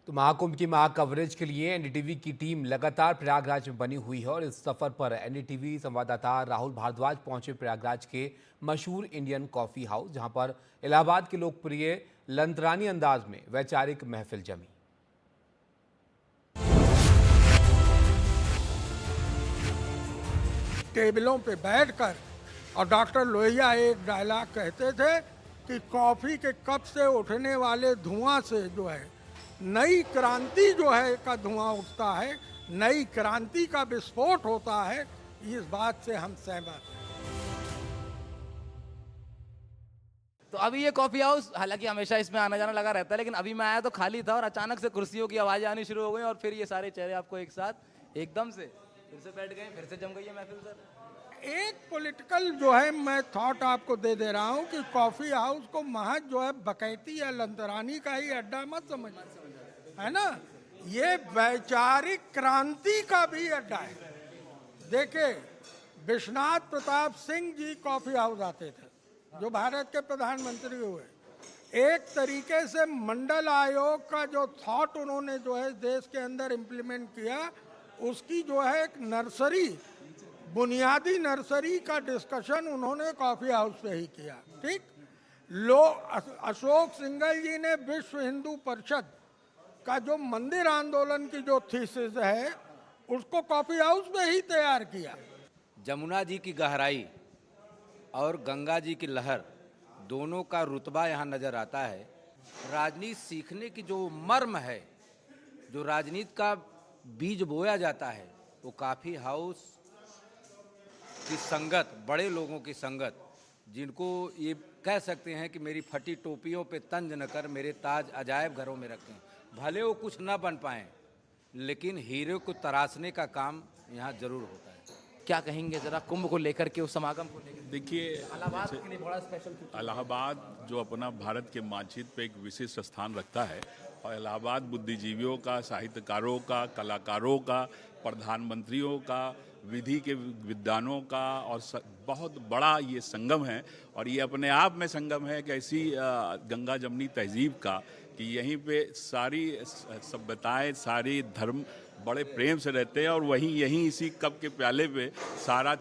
तो महाकुंभ की महा कवरेज के लिए एनडीटीवी की टीम लगातार प्रयागराज में बनी हुई है और इस सफर पर एनडीटीवी संवाददाता राहुल भारद्वाज पहुंचे प्रयागराज के मशहूर इंडियन कॉफी हाउस, जहां पर इलाहाबाद के लोकप्रिय लंतरानी अंदाज में वैचारिक महफिल जमी। टेबलों पे बैठकर और डॉक्टर लोहिया एक डायलॉग कहते थे कि कॉफी के कप से उठने वाले धुआं से जो है नई क्रांति जो है का धुआं उठता है, नई क्रांति का विस्फोट होता है। इस बात से हम सहमत हैं। तो अभी ये कॉफी हाउस, हालांकि हमेशा इसमें आना जाना लगा रहता है, लेकिन अभी मैं आया तो खाली था और अचानक से कुर्सियों की आवाजें आनी शुरू हो गई और फिर ये सारे चेहरे आपको एक साथ एकदम से फिर से बैठ गए, फिर से जम गई है महफिल। सर, एक पॉलिटिकल जो है मैं थॉट आपको दे दे रहा हूँ कि कॉफी हाउस को महज जो है बकैती या लंतरानी का ही अड्डा मत समझ, है ना। ये वैचारिक क्रांति का भी अड्डा है। देखिए, विश्वनाथ प्रताप सिंह जी कॉफी हाउस आते थे, जो भारत के प्रधानमंत्री हुए। एक तरीके से मंडल आयोग का जो थॉट उन्होंने जो है देश के अंदर इम्प्लीमेंट किया, उसकी जो है एक नर्सरी, बुनियादी नर्सरी का डिस्कशन उन्होंने कॉफी हाउस पे ही किया। ठीक, अशोक सिंघल जी ने विश्व हिंदू परिषद का जो मंदिर आंदोलन की जो थीसिस है, उसको कॉफी हाउस में ही तैयार किया। जमुना जी की गहराई और गंगा जी की लहर, दोनों का रुतबा यहाँ नजर आता है। राजनीति सीखने की जो मर्म है, जो राजनीति का बीज बोया जाता है, वो कॉफी हाउस की संगत, बड़े लोगों की संगत, जिनको ये कह सकते हैं कि मेरी फटी टोपियों पे तंज न कर, मेरे ताज अजायब घरों में रखें। भले वो कुछ न बन पाएं, लेकिन हीरे को तराशने का काम यहाँ जरूर होता है। क्या कहेंगे जरा कुंभ को लेकर के, उस समागम को लेकर? देखिए, इलाहाबाद के लिए बड़ा स्पेशल इलाहाबाद जो अपना भारत के मानचित्र पे एक विशिष्ट स्थान रखता है, और इलाहाबाद बुद्धिजीवियों का, साहित्यकारों का, कलाकारों का, प्रधानमंत्रियों का, विधि के विद्वानों का और बहुत बड़ा ये संगम है। और ये अपने आप में संगम है कि ऐसी गंगा जमनी तहजीब का, कि यहीं पे सारी सभ्यताएं, सारे धर्म बड़े प्रेम से रहते हैं, और वहीं यहीं इसी कप के प्याले पे सारा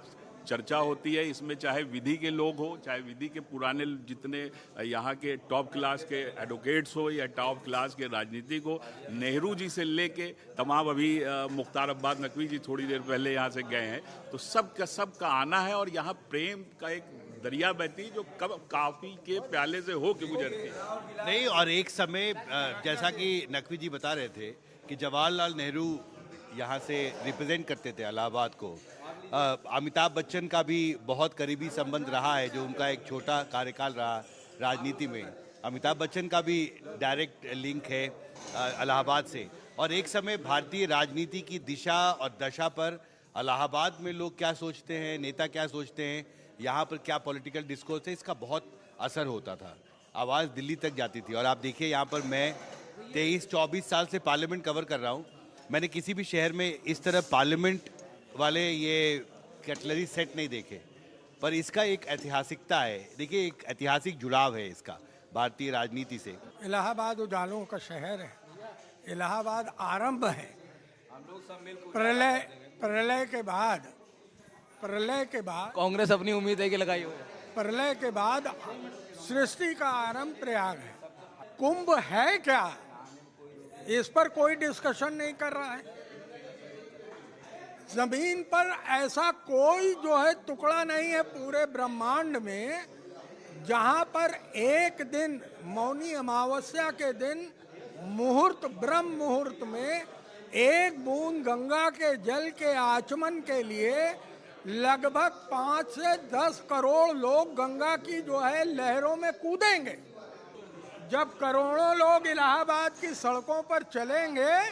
चर्चा होती है। इसमें चाहे विधि के लोग हो, चाहे विधि के पुराने जितने यहाँ के टॉप क्लास के एडवोकेट्स हो या टॉप क्लास के राजनीतिक हो, नेहरू जी से लेके तमाम, अभी मुख्तार अब्बास नकवी जी थोड़ी देर पहले यहाँ से गए हैं, तो सबका आना है। और यहाँ प्रेम का एक दरिया बहती जो कब काफ़ी के प्याले से हो के गुजरती है। नहीं, और एक समय जैसा कि नकवी जी बता रहे थे कि जवाहरलाल नेहरू यहाँ से रिप्रेजेंट करते थे इलाहाबाद को। अमिताभ बच्चन का भी बहुत करीबी संबंध रहा है, जो उनका एक छोटा कार्यकाल रहा राजनीति में। अमिताभ बच्चन का भी डायरेक्ट लिंक है इलाहाबाद से। और एक समय भारतीय राजनीति की दिशा और दशा पर इलाहाबाद में लोग क्या सोचते हैं, नेता क्या सोचते हैं, यहाँ पर क्या पॉलिटिकल डिस्कोर्स है, इसका बहुत असर होता था। आवाज़ दिल्ली तक जाती थी। और आप देखिए, यहाँ पर मैं 23-24 साल से पार्लियामेंट कवर कर रहा हूँ। मैंने किसी भी शहर में इस तरह पार्लियामेंट वाले ये कटलरी सेट नहीं देखे, पर इसका एक ऐतिहासिकता है। देखिए, एक ऐतिहासिक जुड़ाव है इसका भारतीय राजनीति से। इलाहाबाद उजालों का शहर है, इलाहाबाद आरंभ है। प्रलय के बाद कांग्रेस अपनी उम्मीद है कि लगाई हो। प्रलय के बाद सृष्टि का आरंभ प्रयाग है। कुंभ है क्या, इस पर कोई डिस्कशन नहीं कर रहा है। जमीन पर ऐसा कोई जो है टुकड़ा नहीं है पूरे ब्रह्मांड में, जहां पर एक दिन मौनी अमावस्या के दिन मुहूर्त, ब्रह्म मुहूर्त में एक बूंद गंगा के जल के आचमन के लिए लगभग 5 से 10 करोड़ लोग गंगा की जो है लहरों में कूदेंगे। जब करोड़ों लोग इलाहाबाद की सड़कों पर चलेंगे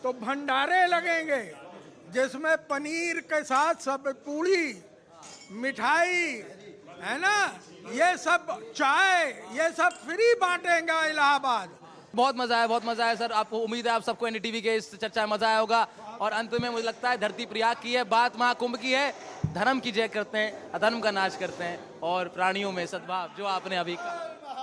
तो भंडारे लगेंगे, जिसमें पनीर के साथ सब पूड़ी, मिठाई, है ना, ये सब चाय, ये सब फ्री बांटेगा इलाहाबाद। बहुत मजा आया, बहुत मजा आया सर। आपको उम्मीद है आप सबको एनडीटीवी के इस चर्चा में मजा आया होगा। और अंत में मुझे लगता है धरती प्रयाग की है, बात महाकुंभ की है। धर्म की जय करते हैं, अधर्म का नाश करते हैं और प्राणियों में सद्भाव, जो आपने अभी कहा।